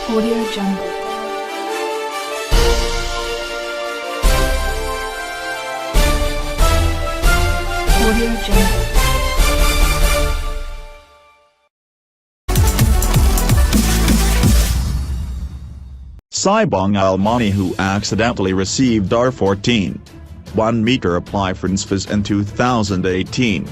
Audio Jungle. Audio Jungle. Saibong Almani, who accidentally received R14.1 meter apply for NSFAS in 2018.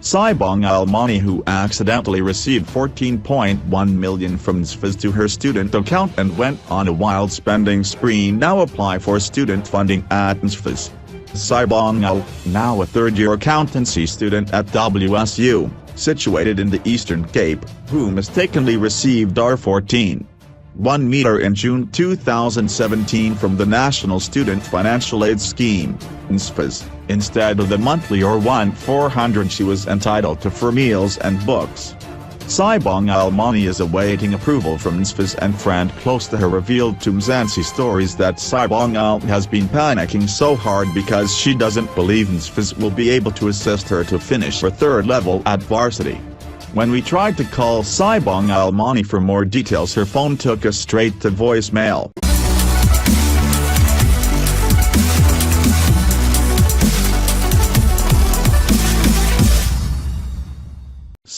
Saibong Almani, who accidentally received 14.1 million from NSFAS to her student account and went on a wild spending spree, now apply for student funding at NSFAS. Saibong Al, now a third-year accountancy student at WSU, situated in the Eastern Cape, who mistakenly received R14.1 meter in June 2017 from the National Student Financial Aid Scheme, NSFAS, instead of the monthly R1400 she was entitled to for meals and books. Saibong Almani is awaiting approval from NSFAS, and friend close to her revealed to Mzansi Stories that Saibong Al has been panicking so hard because she doesn't believe NSFAS will be able to assist her to finish her third level at varsity. When we tried to call Saibong Almani for more details, her phone took us straight to voicemail.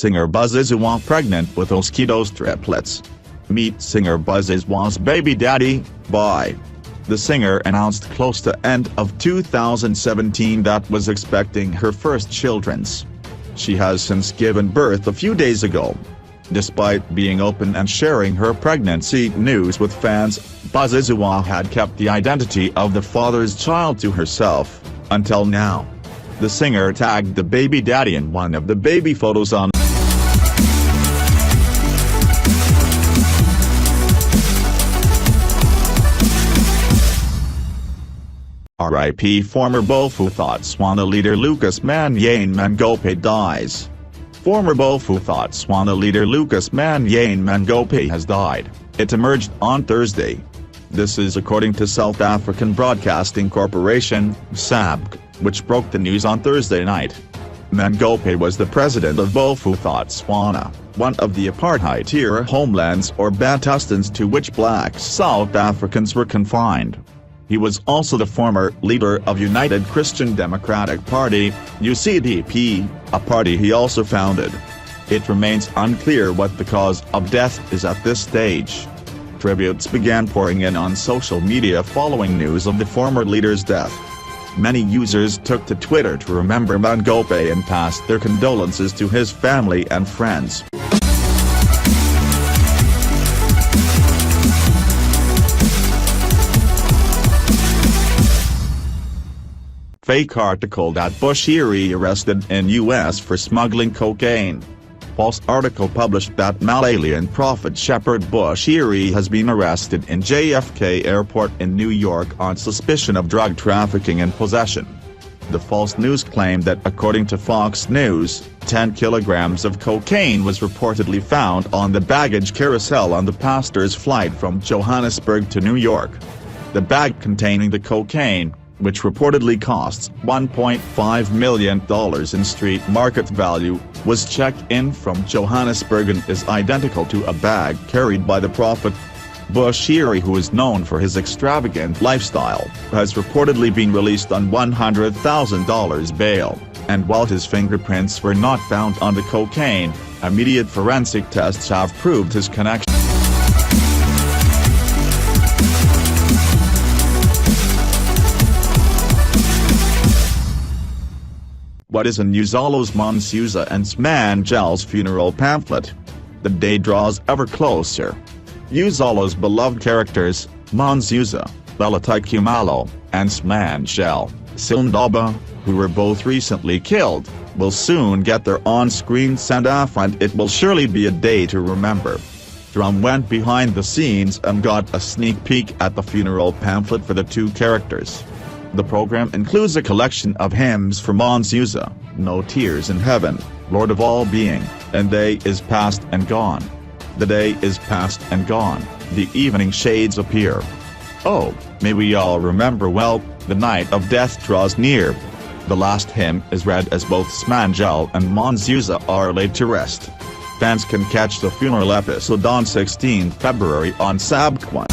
Singer Buzzizuwa pregnant with Oskido's triplets. Meet singer Buzzizuwa's baby daddy, by. The singer announced close to end of 2017 that was expecting her first children's. She has since given birth a few days ago. Despite being open and sharing her pregnancy news with fans, Buzzizuwa had kept the identity of the father's child to herself, until now. The singer tagged the baby daddy in one of the baby photos on R.I.P. former Bophuthatswana leader Lucas Manyane Mangope dies. Former Bophuthatswana leader Lucas Manyane Mangope has died, it emerged on Thursday. This is according to South African Broadcasting Corporation, SABC, which broke the news on Thursday night. Mangope was the president of Bophuthatswana, one of the apartheid-era homelands or Bantustans to which black South Africans were confined. He was also the former leader of United Christian Democratic Party, UCDP, a party he also founded. It remains unclear what the cause of death is at this stage. Tributes began pouring in on social media following news of the former leader's death. Many users took to Twitter to remember Mangope and passed their condolences to his family and friends. Fake article that Bushiri arrested in U.S. for smuggling cocaine. False article published that Malaysian prophet Shepherd Bushiri has been arrested in JFK Airport in New York on suspicion of drug trafficking and possession. The false news claimed that according to Fox News, 10 kilograms of cocaine was reportedly found on the baggage carousel on the pastor's flight from Johannesburg to New York. The bag containing the cocaine, which reportedly costs $1.5 million in street market value, was checked in from Johannesburg and is identical to a bag carried by the prophet. Bushiri, who is known for his extravagant lifestyle, has reportedly been released on $100,000 bail, and while his fingerprints were not found on the cocaine, immediate forensic tests have proved his connection. What is in Uzalo's Monsuza and Smangel's funeral pamphlet? The day draws ever closer. Uzalo's beloved characters, Monsuza, Lalatai Kumalo, and Smangel, Sildaba, who were both recently killed, will soon get their on-screen send-off, and it will surely be a day to remember. Drum went behind the scenes and got a sneak peek at the funeral pamphlet for the two characters. The program includes a collection of hymns for Monsuza, No Tears in Heaven, Lord of All Being, and Day is Past and Gone. The day is past and gone, the evening shades appear. Oh, may we all remember well, the night of death draws near. The last hymn is read as both Smangel and Monsuza are laid to rest. Fans can catch the funeral episode on 16 February on ZIMBABWE.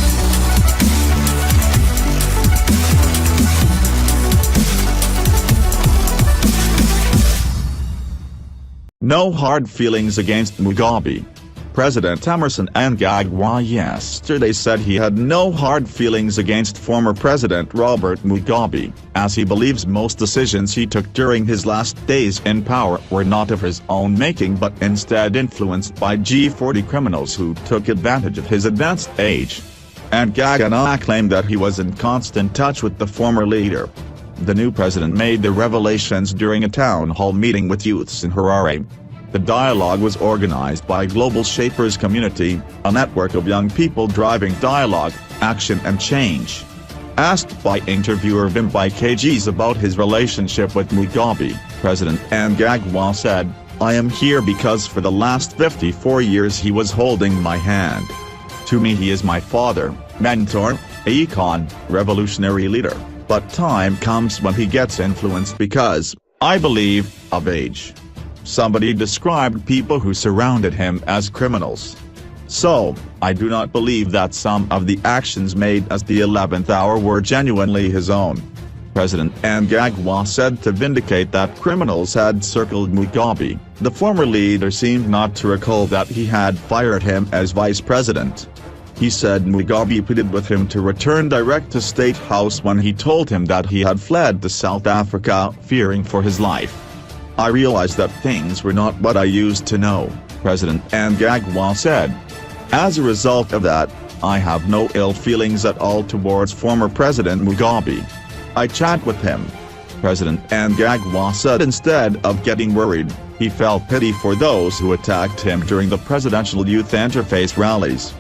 No hard feelings against Mugabe. President Emmerson Mnangagwa yesterday said he had no hard feelings against former President Robert Mugabe, as he believes most decisions he took during his last days in power were not of his own making but instead influenced by G40 criminals who took advantage of his advanced age. Mnangagwa claimed that he was in constant touch with the former leader. The new president made the revelations during a town hall meeting with youths in Harare. The dialogue was organized by Global Shapers Community, a network of young people driving dialogue, action and change. Asked by interviewer ZIMBABWE KGs about his relationship with Mugabe, President Mnangagwa said, "I am here because for the last 54 years he was holding my hand. To me he is my father, mentor, icon, revolutionary leader. But time comes when he gets influenced because, I believe, of age." Somebody described people who surrounded him as criminals. So, I do not believe that some of the actions made at the 11th hour were genuinely his own. President Mnangagwa said to vindicate that criminals had circled Mugabe. The former leader seemed not to recall that he had fired him as vice president. He said Mugabe pleaded with him to return direct to State House when he told him that he had fled to South Africa fearing for his life. "I realized that things were not what I used to know," President Mnangagwa said. "As a result of that, I have no ill feelings at all towards former President Mugabe. I chat with him." President Mnangagwa said instead of getting worried, he felt pity for those who attacked him during the presidential youth interface rallies.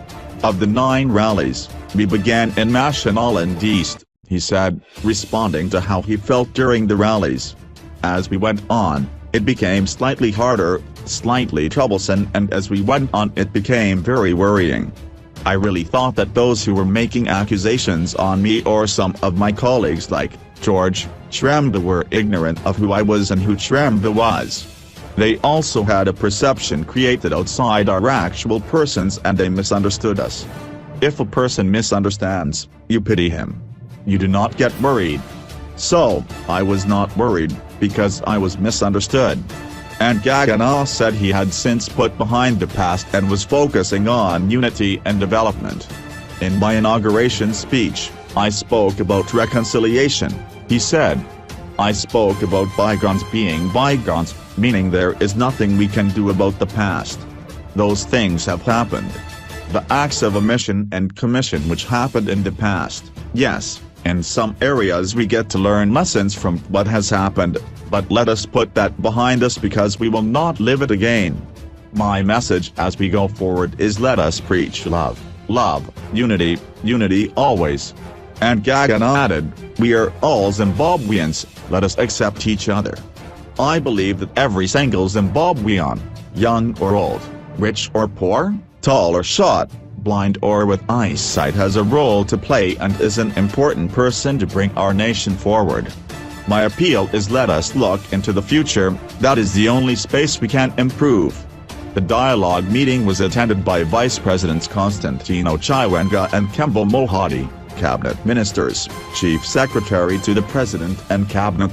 "Of the 9 rallies, we began in Mashonaland East," he said, responding to how he felt during the rallies. "As we went on, it became slightly harder, slightly troublesome, and as we went on it became very worrying. I really thought that those who were making accusations on me or some of my colleagues like George Shremba were ignorant of who I was and who Shremba was. They also had a perception created outside our actual persons and they misunderstood us. If a person misunderstands, you pity him. You do not get worried. So, I was not worried, because I was misunderstood." Mnangagwa said he had since put behind the past and was focusing on unity and development. "In my inauguration speech, I spoke about reconciliation," he said. "I spoke about bygones being bygones, meaning there is nothing we can do about the past. Those things have happened. The acts of omission and commission which happened in the past, yes. In some areas we get to learn lessons from what has happened, but let us put that behind us because we will not live it again. My message as we go forward is let us preach love, love, unity, unity always." Mnangagwa added, "We are all Zimbabweans, let us accept each other. I believe that every single Zimbabwean, young or old, rich or poor, tall or short, blind or with eyesight has a role to play and is an important person to bring our nation forward. My appeal is let us look into the future, that is the only space we can improve." The dialogue meeting was attended by Vice Presidents Constantino Chiwenga and Kembo Mohadi, Cabinet Ministers, Chief Secretary to the President and Cabinet.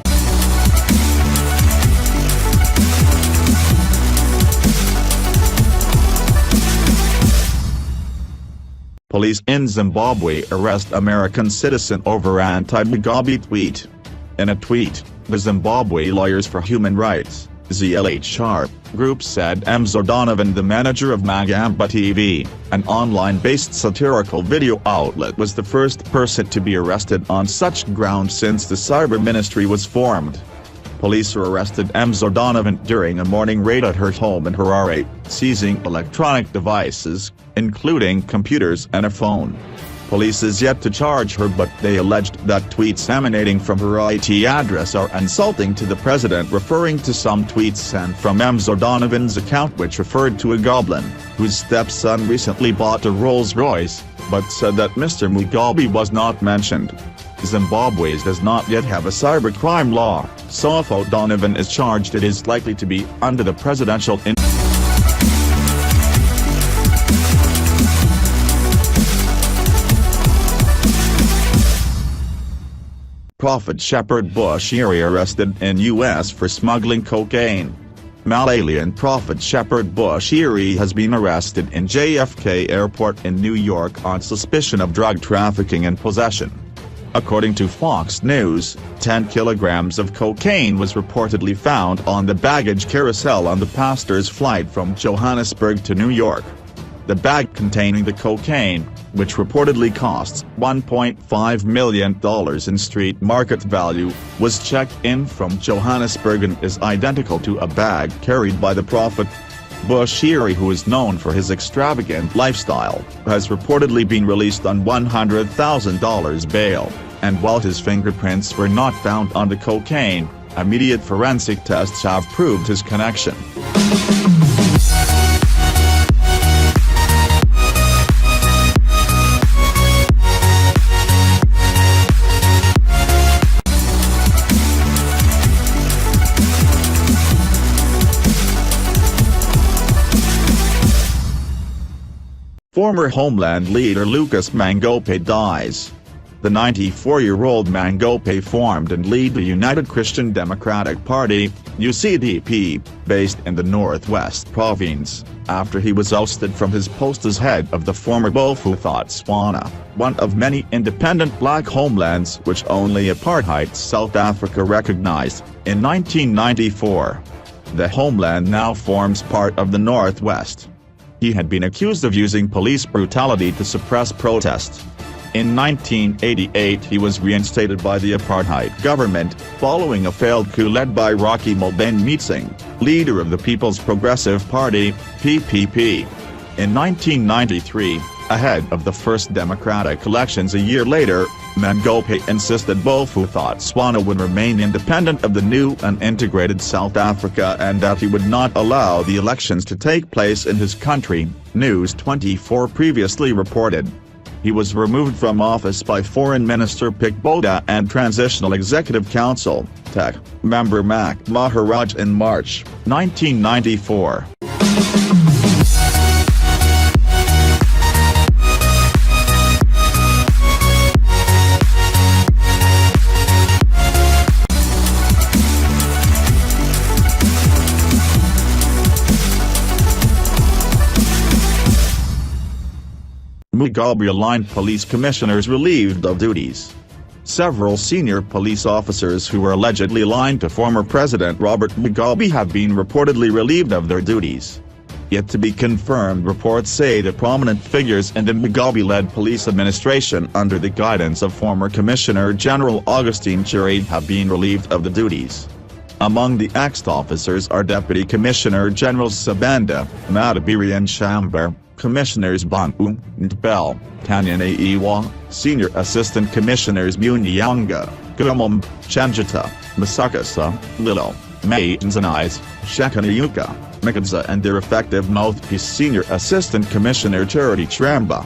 Police in Zimbabwe arrest American citizen over anti-Mugabe tweet. In a tweet, the Zimbabwe Lawyers for Human Rights, ZLHR, group said Mzo Donovan, the manager of Magamba TV, an online-based satirical video outlet, was the first person to be arrested on such grounds since the cyber ministry was formed. Police arrested Mzo Donovan during a morning raid at her home in Harare, seizing electronic devices, including computers and a phone. Police is yet to charge her, but they alleged that tweets emanating from her IT address are insulting to the president, referring to some tweets sent from Mzo Donovan's account which referred to a goblin, whose stepson recently bought a Rolls-Royce, but said that Mr. Mugabe was not mentioned. Zimbabwe does not yet have a cybercrime law, so if O'Donovan is charged it is likely to be under the presidential Prophet Shepherd Bushiri arrested in U.S. for smuggling cocaine. Malawian Prophet Shepherd Bushiri has been arrested in JFK Airport in New York on suspicion of drug trafficking and possession. According to Fox News, 10 kilograms of cocaine was reportedly found on the baggage carousel on the pastor's flight from Johannesburg to New York. The bag containing the cocaine, which reportedly costs $1.5 million in street market value, was checked in from Johannesburg and is identical to a bag carried by the prophet. Bushiri, who is known for his extravagant lifestyle, has reportedly been released on $100,000 bail, and while his fingerprints were not found on the cocaine, immediate forensic tests have proved his connection. Former Homeland leader Lucas Mangope dies. The 94-year-old Mangope formed and led the United Christian Democratic Party, UCDP, based in the Northwest Province, after he was ousted from his post as head of the former Botswana, one of many independent black homelands which only apartheid South Africa recognized, in 1994. The homeland now forms part of the Northwest. He had been accused of using police brutality to suppress protest. In 1988 he was reinstated by the apartheid government, following a failed coup led by Rocky Mobane, leader of the People's Progressive Party, PPP. In 1993, ahead of the first democratic elections a year later, Mangope insisted Botswana would remain independent of the new and integrated South Africa and that he would not allow the elections to take place in his country, News 24 previously reported. He was removed from office by Foreign Minister Pick Boda and Transitional Executive Council, TEC, member Mac Maharaj in March, 1994. Mugabe aligned police commissioners relieved of duties. Several senior police officers who were allegedly aligned to former President Robert Mugabe have been reportedly relieved of their duties. Yet to be confirmed reports say that prominent figures in the Mugabe-led police administration under the guidance of former Commissioner General Augustine Chiri have been relieved of the duties. Among the axed officers are Deputy Commissioner General Sabanda, Madabiri and Shambar, Commissioners Bantu, Ntbel, Tanya Naiwa, Senior Assistant Commissioners Munyanga, Gumum, Chanjata, Masakasa, Lilo, May Nzanais, Shekanayuka, Mikadza and their effective mouthpiece Senior Assistant Commissioner Charity Tramba.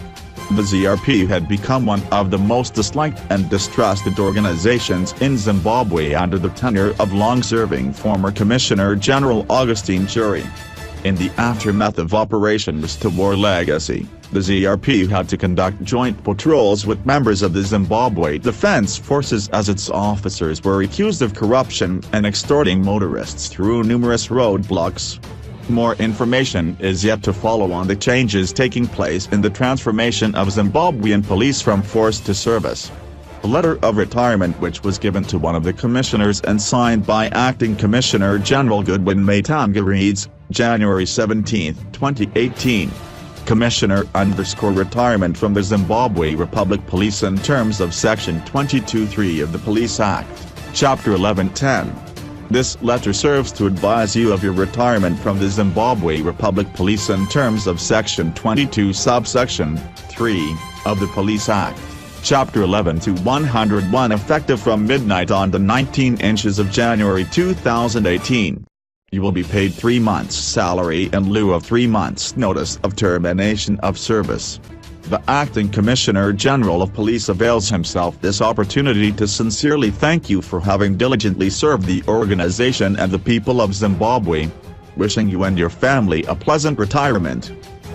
The ZRP had become one of the most disliked and distrusted organizations in Zimbabwe under the tenure of long-serving former Commissioner General Augustine Chiri. In the aftermath of Operation Restore Legacy, the ZRP had to conduct joint patrols with members of the Zimbabwe Defense Forces as its officers were accused of corruption and extorting motorists through numerous roadblocks. More information is yet to follow on the changes taking place in the transformation of Zimbabwean police from force to service. A letter of retirement which was given to one of the commissioners and signed by Acting Commissioner General Goodwin Matanga reads, January 17, 2018. Commissioner_retirement from the Zimbabwe Republic Police in terms of Section 22(3) of the Police Act, Chapter 1110. This letter serves to advise you of your retirement from the Zimbabwe Republic Police in terms of Section 22 subsection 3 of the Police Act, Chapter 11 to 101 effective from midnight on the 19th inches of January 2018. You will be paid 3 months' salary in lieu of 3 months' notice of termination of service. The Acting Commissioner General of Police avails himself this opportunity to sincerely thank you for having diligently served the organization and the people of Zimbabwe. Wishing you and your family a pleasant retirement.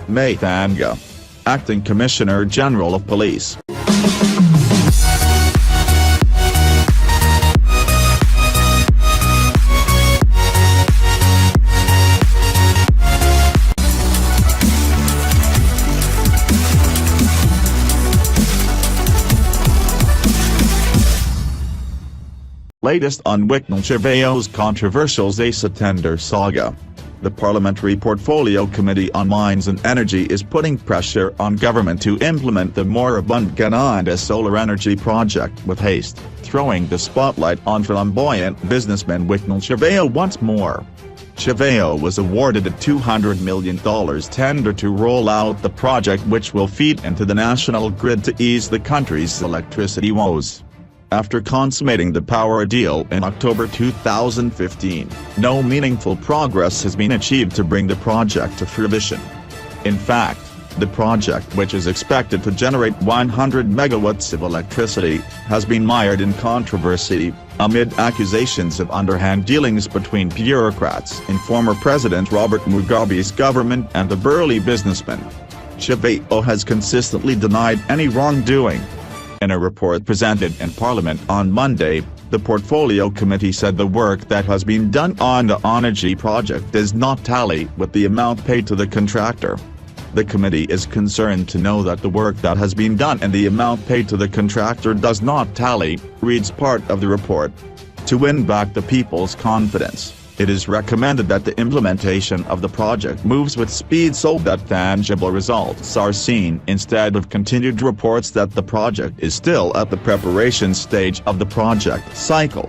Mathanga, Acting Commissioner General of Police. Latest on Wicknell Chavayo's controversial ZISA tender saga. The Parliamentary Portfolio Committee on Mines and Energy is putting pressure on government to implement the moribund Granada solar energy project with haste, throwing the spotlight on flamboyant businessman Wicknell Chavayo once more. Chavayo was awarded a $200 million tender to roll out the project, which will feed into the national grid to ease the country's electricity woes. After consummating the power deal in October 2015, no meaningful progress has been achieved to bring the project to fruition. In fact, the project, which is expected to generate 100 megawatts of electricity, has been mired in controversy, amid accusations of underhand dealings between bureaucrats in former President Robert Mugabe's government and the burly businessman. Chavayo has consistently denied any wrongdoing. In a report presented in Parliament on Monday, the Portfolio Committee said the work that has been done on the energy project does not tally with the amount paid to the contractor. The committee is concerned to know that the work that has been done and the amount paid to the contractor does not tally, reads part of the report. To win back the people's confidence, it is recommended that the implementation of the project moves with speed so that tangible results are seen instead of continued reports that the project is still at the preparation stage of the project cycle.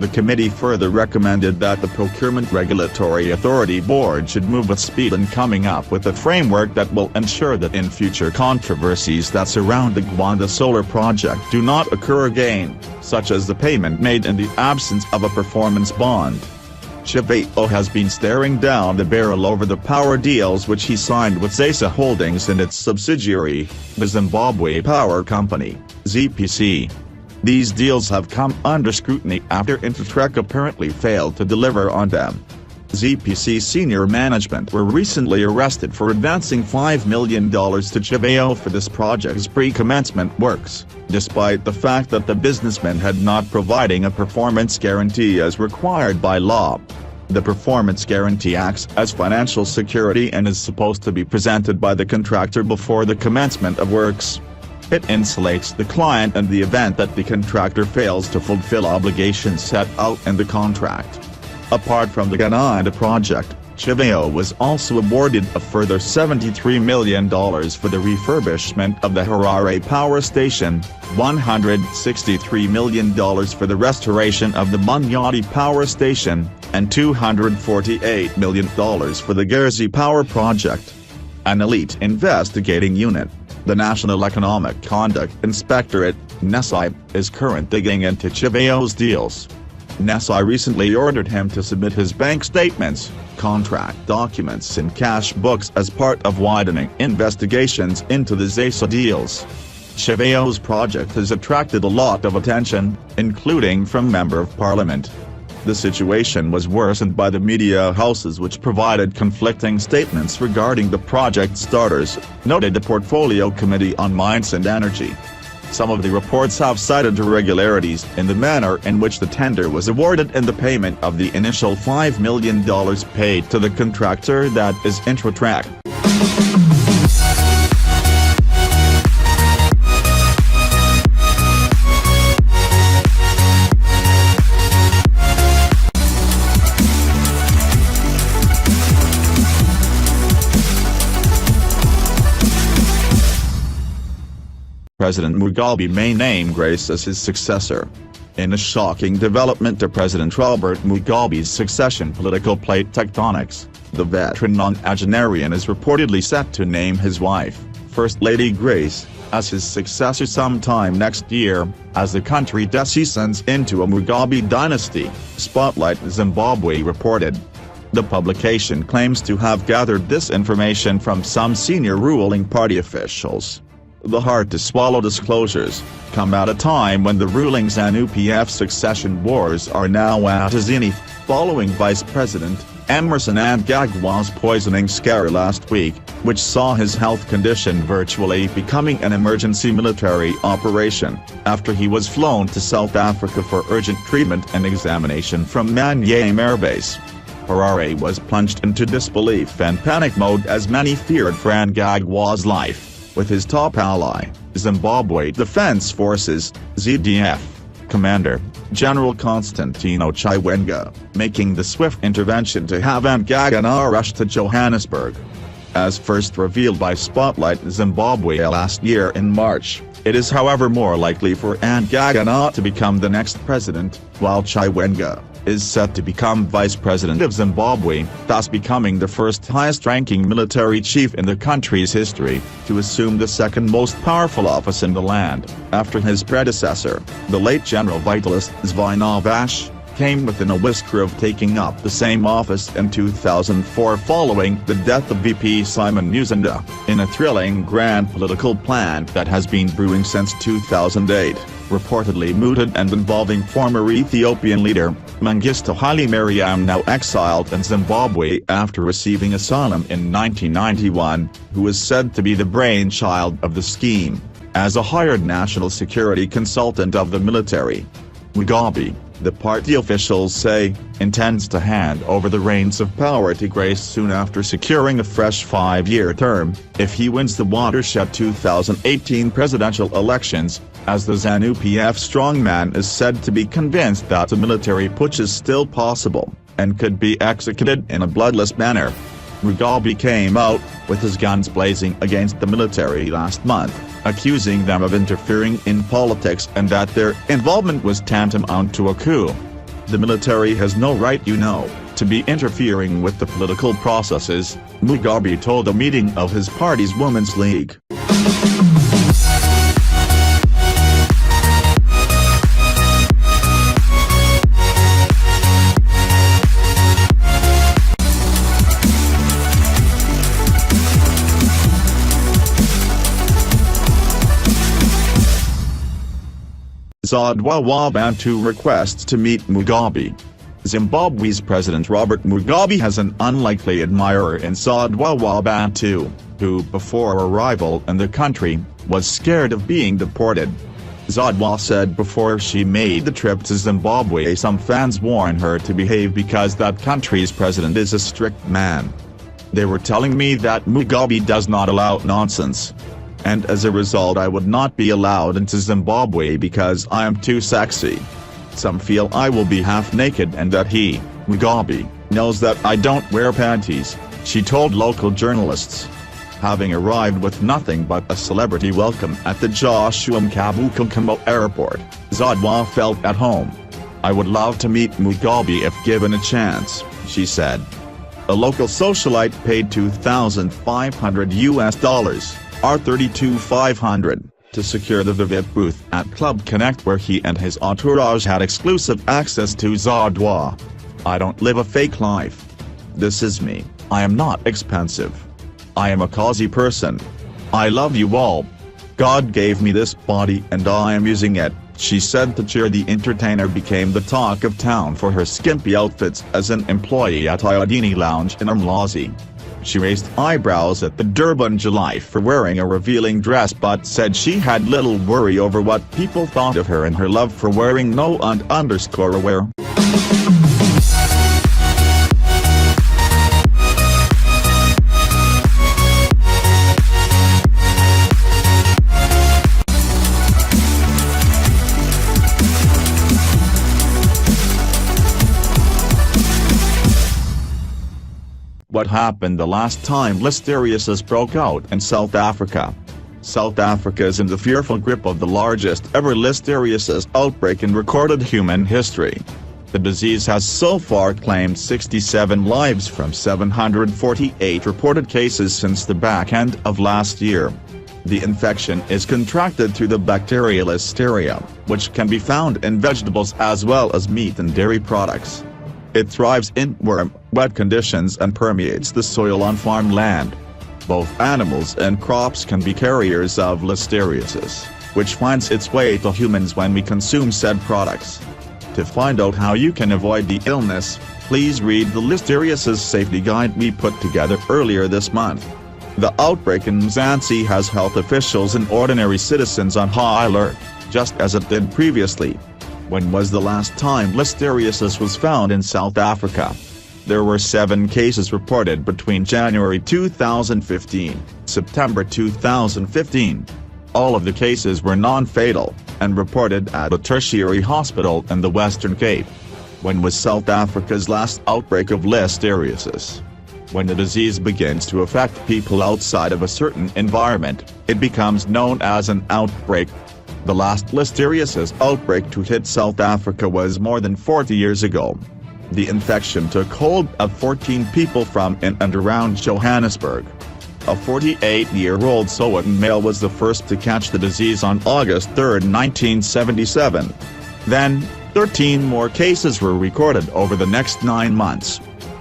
The committee further recommended that the Procurement Regulatory Authority Board should move with speed in coming up with a framework that will ensure that in future controversies that surround the Granada solar project do not occur again, such as the payment made in the absence of a performance bond. Chavayo has been staring down the barrel over the power deals which he signed with ZISA Holdings and its subsidiary, the Zimbabwe Power Company, ZPC. These deals have come under scrutiny after Intertrek apparently failed to deliver on them. ZPC senior management were recently arrested for advancing $5 million to Chavayo for this project's pre-commencement works, despite the fact that the businessman had not providing a performance guarantee as required by law. The performance guarantee acts as financial security and is supposed to be presented by the contractor before the commencement of works. It insulates the client in the event that the contractor fails to fulfill obligations set out in the contract. Apart from the Granada project, Chavayo was also awarded a further $73 million for the refurbishment of the Harare Power Station, $163 million for the restoration of the Munyati Power Station, and $248 million for the Gerzi Power Project. An elite investigating unit, the National Economic Conduct Inspectorate, NESI, is currently digging into Chavayo's deals. NESI recently ordered him to submit his bank statements, contract documents and cash books as part of widening investigations into the ZISA deals. Chavayo's project has attracted a lot of attention, including from Member of Parliament. The situation was worsened by the media houses which provided conflicting statements regarding the project starters, noted the Portfolio Committee on Mines and Energy. Some of the reports have cited irregularities in the manner in which the tender was awarded and the payment of the initial $5 million paid to the contractor, that is Intertrek. President Mugabe may name Grace as his successor. In a shocking development to President Robert Mugabe's succession political plate tectonics, the veteran nonagenarian is reportedly set to name his wife, First Lady Grace, as his successor sometime next year, as the country descends into a Mugabe dynasty, Spotlight Zimbabwe reported. The publication claims to have gathered this information from some senior ruling party officials. The hard-to-swallow disclosures come at a time when the ruling ZANU-PF succession wars are now at a zenith, following Vice President Emmerson Mnangagwa's poisoning scare last week, which saw his health condition virtually becoming an emergency military operation, after he was flown to South Africa for urgent treatment and examination from Manyame Air Base. Harare was plunged into disbelief and panic mode as many feared for Mnangagwa's life, with his top ally, Zimbabwe Defense Forces, ZDF, Commander, General Constantino Chiwenga, making the swift intervention to have Ntaganda rushed to Johannesburg. As first revealed by Spotlight Zimbabwe last year in March, it is however more likely for Ntaganda to become the next president, while Chiwenga is set to become vice president of Zimbabwe, thus becoming the first highest-ranking military chief in the country's history to assume the second most powerful office in the land, after his predecessor, the late General Vitalist Zvinavash, came within a whisker of taking up the same office in 2004 following the death of VP Simon Nusenda, in a thrilling grand political plan that has been brewing since 2008, reportedly mooted and involving former Ethiopian leader, Mengistu Haile Mariam, now exiled in Zimbabwe after receiving asylum in 1991, who is said to be the brainchild of the scheme, as a hired national security consultant of the military. Mugabe, the party officials say, intends to hand over the reins of power to Grace soon after securing a fresh 5-year term, if he wins the watershed 2018 presidential elections, as the ZANU-PF strongman is said to be convinced that a military putsch is still possible, and could be executed in a bloodless manner. Mugabe came out, with his guns blazing against the military last month, accusing them of interfering in politics and that their involvement was tantamount to a coup. The military has no right, to be interfering with the political processes, Mugabe told a meeting of his party's Women's League. Zadwa Bantu requests to meet Mugabe. Zimbabwe's President Robert Mugabe has an unlikely admirer in Zadwa Bantu, who before arrival in the country, was scared of being deported. Zadwa said before she made the trip to Zimbabwe some fans warn her to behave because that country's president is a strict man. They were telling me that Mugabe does not allow nonsense. And as a result I would not be allowed into Zimbabwe because I am too sexy. Some feel I will be half naked and that he, Mugabe, knows that I don't wear panties, she told local journalists. Having arrived with nothing but a celebrity welcome at the Joshua Mkabukumbo airport, Zadwa felt at home. I would love to meet Mugabe if given a chance, she said. A local socialite paid $2,500 or $32,500, to secure the VIP booth at Club Connect where he and his entourage had exclusive access to Zadwa. I don't live a fake life. This is me, I am not expensive. I am a cozy person. I love you all. God gave me this body and I am using it, she said. The cheer the entertainer became the talk of town for her skimpy outfits as an employee at Iodini Lounge in Umlazi. She raised eyebrows at the Durban July for wearing a revealing dress but said she had little worry over what people thought of her and her love for wearing no underwear. What happened the last time listeriosis broke out in South Africa? South Africa is in the fearful grip of the largest ever listeriosis outbreak in recorded human history. The disease has so far claimed 67 lives from 748 reported cases since the back end of last year. The infection is contracted through the bacteria Listeria, which can be found in vegetables as well as meat and dairy products. It thrives in warm, wet conditions and permeates the soil on farmland. Both animals and crops can be carriers of listeriosis, which finds its way to humans when we consume said products. To find out how you can avoid the illness, please read the listeriosis safety guide we put together earlier this month. The outbreak in Mzansi has health officials and ordinary citizens on high alert, just as it did previously. When was the last time listeriosis was found in South Africa? There were 7 cases reported between January 2015, September 2015. All of the cases were non-fatal. and reported at a tertiary hospital in the Western Cape. When was South Africa's last outbreak of listeriosis? When the disease begins to affect people outside of a certain environment, it becomes known as an outbreak. The last listeriosis outbreak to hit South Africa was more than 40 years ago. The infection took hold of 14 people from in and around Johannesburg. A 48-year-old Sowetan male was the first to catch the disease on August 3, 1977. Then, 13 more cases were recorded over the next 9 months.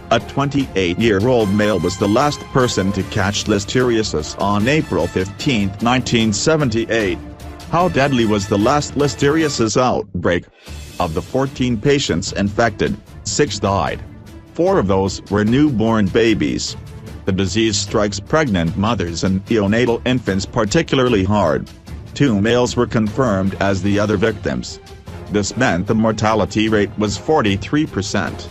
A 28-year-old male was the last person to catch listeriosis on April 15, 1978. How deadly was the last listeriosis outbreak? Of the 14 patients infected, 6 died. 4 of those were newborn babies. The disease strikes pregnant mothers and neonatal infants particularly hard. 2 males were confirmed as the other victims. This meant the mortality rate was 43%.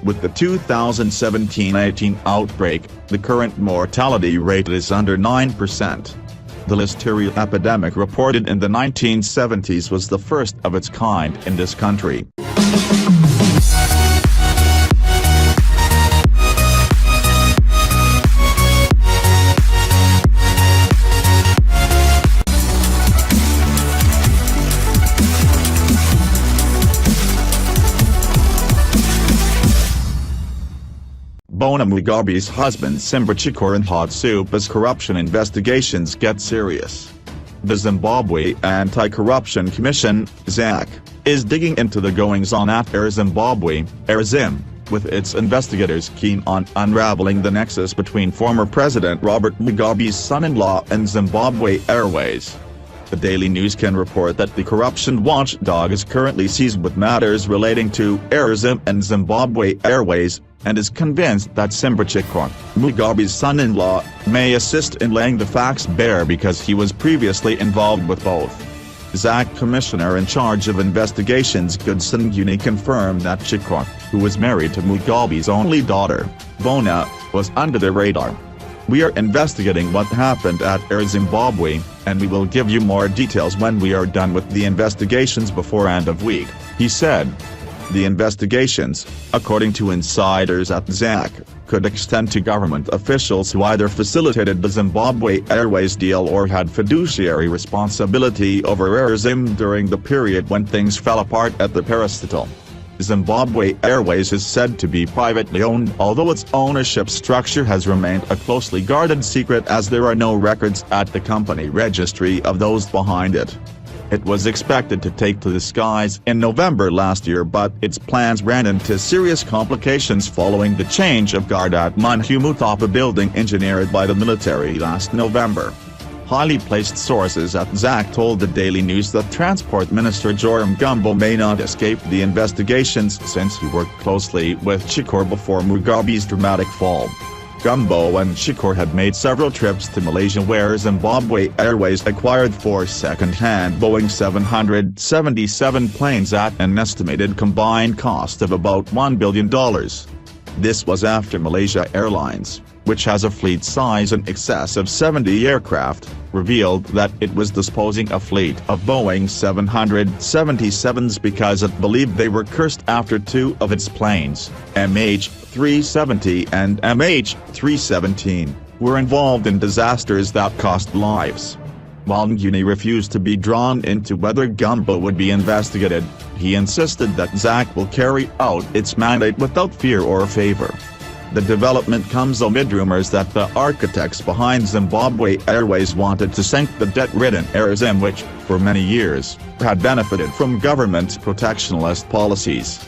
With the 2017-18 outbreak, the current mortality rate is under 9%. The listeria epidemic reported in the 1970s was the first of its kind in this country. Bona Mugabe's husband Simba Chikor in hot soup as corruption investigations get serious. The Zimbabwe Anti-Corruption Commission, ZAC, is digging into the goings-on at Air Zimbabwe, ZIM, with its investigators keen on unraveling the nexus between former President Robert Mugabe's son-in-law and Zimbabwe Airways. The Daily News can report that the corruption watchdog is currently seized with matters relating to Air Zim and Zimbabwe Airways, and is convinced that Simba Chikor, Mugabe's son-in-law, may assist in laying the facts bare because he was previously involved with both. ZAC Commissioner in charge of investigations Goodson Guni confirmed that Chikor, who was married to Mugabe's only daughter, Bona, was under the radar. "We are investigating what happened at Air Zimbabwe, and we will give you more details when we are done with the investigations before end of week," he said. The investigations, according to insiders at ZAC, could extend to government officials who either facilitated the Zimbabwe Airways deal or had fiduciary responsibility over Air Zim during the period when things fell apart at the parastatal. Zimbabwe Airways is said to be privately owned, although its ownership structure has remained a closely guarded secret as there are no records at the company registry of those behind it. It was expected to take to the skies in November last year, but its plans ran into serious complications following the change of guard at Manhumutapa building engineered by the military last November. Highly placed sources at ZAC told the Daily News that Transport Minister Joram Gumbo may not escape the investigations since he worked closely with Chikor before Mugabe's dramatic fall. Gumbo and Chikor had made several trips to Malaysia where Zimbabwe Airways acquired 4 second-hand Boeing 777 planes at an estimated combined cost of about $1 billion. This was after Malaysia Airlines, which has a fleet size in excess of 70 aircraft, revealed that it was disposing a fleet of Boeing 777s because it believed they were cursed after 2 of its planes, MH370 and MH317, were involved in disasters that cost lives. While Nguni refused to be drawn into whether Gumbo would be investigated, he insisted that ZAC will carry out its mandate without fear or favor. The development comes amid rumors that the architects behind Zimbabwe Airways wanted to sink the debt-ridden Air Zim, which, for many years, had benefited from government protectionist policies.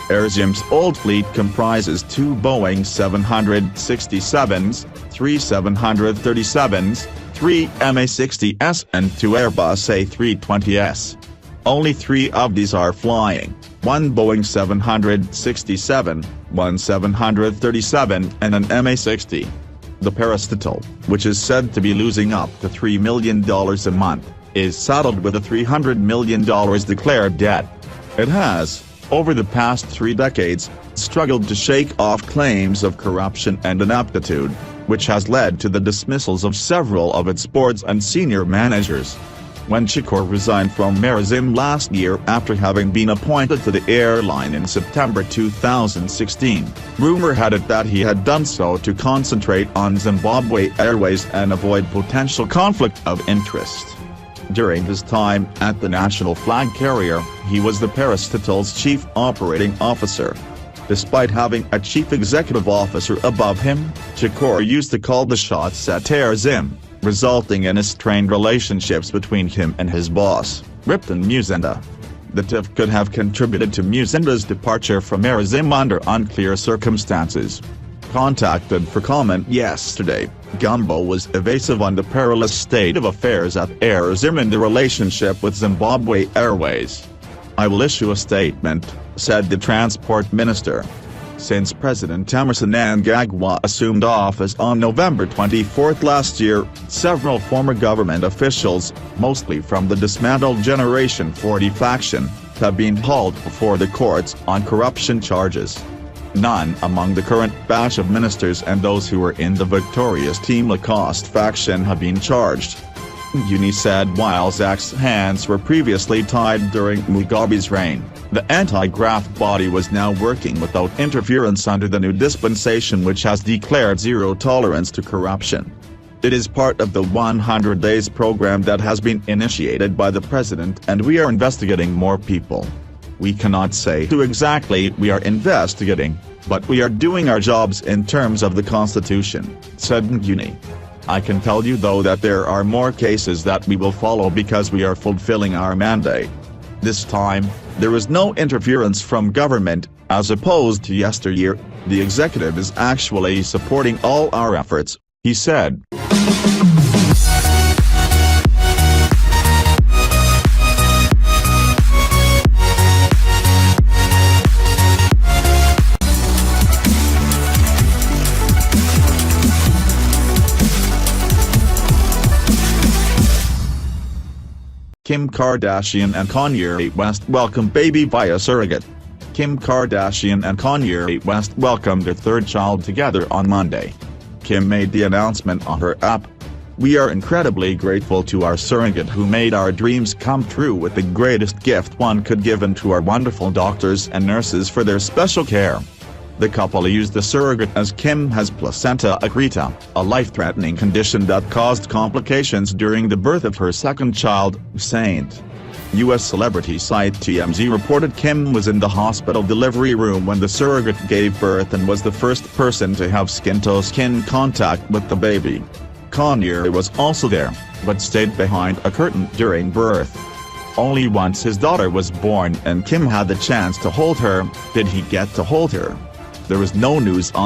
Air Zim's old fleet comprises 2 Boeing 767s, 3 737s, 3 MA-60s and 2 Airbus A320s. Only 3 of these are flying, 1 Boeing 767, 1 737 and an MA-60. The parastatal, which is said to be losing up to $3 million a month, is saddled with a $300 million declared debt. It has, over the past 3 decades, struggled to shake off claims of corruption and ineptitude, which has led to the dismissals of several of its boards and senior managers. when Shakur resigned from ZIMBABWE last year after having been appointed to the airline in September 2016. Rumor had it that he had done so to concentrate on Zimbabwe Airways and avoid potential conflict of interest. During his time at the national flag carrier, he was the parastatal's chief operating officer. Despite having a chief executive officer above him, Shakur used to call the shots at ZIMBABWE, resulting in strained relationships between him and his boss, Ripton Muzinda. The tiff could have contributed to Muzinda's departure from ZIMBABWE under unclear circumstances. Contacted for comment yesterday, Gumbo was evasive on the perilous state of affairs at ZIMBABWE and the relationship with Zimbabwe Airways. "I will issue a statement," said the transport minister. Since President Emmerson Mnangagwa assumed office on November 24 last year, several former government officials, mostly from the dismantled Generation 40 faction, have been hauled before the courts on corruption charges. None among the current batch of ministers and those who were in the victorious Team Lacoste faction have been charged. Uni said while Zak's hands were previously tied during Mugabe's reign, the anti-graft body was now working without interference under the new dispensation, which has declared zero tolerance to corruption. It is part of the 100 Days program that has been initiated by the president, and we are investigating more people. We cannot say who exactly we are investigating, but we are doing our jobs in terms of the Constitution, said Nguni. I can tell you though that there are more cases that we will follow because we are fulfilling our mandate. This time, there is no interference from government, as opposed to yesteryear. The executive is actually supporting all our efforts, he said. Kim Kardashian and Kanye West welcome baby via surrogate. Kim Kardashian and Kanye West welcomed their third child together on Monday. Kim made the announcement on her app. "We are incredibly grateful to our surrogate who made our dreams come true with the greatest gift one could give, and to our wonderful doctors and nurses for their special care." The couple used the surrogate as Kim has placenta accreta, a life-threatening condition that caused complications during the birth of her second child, Saint. U.S. celebrity site TMZ reported Kim was in the hospital delivery room when the surrogate gave birth and was the first person to have skin-to-skin contact with the baby. Kanye was also there, but stayed behind a curtain during birth. Only once his daughter was born and Kim had the chance to hold her, did he get to hold her. There is no news on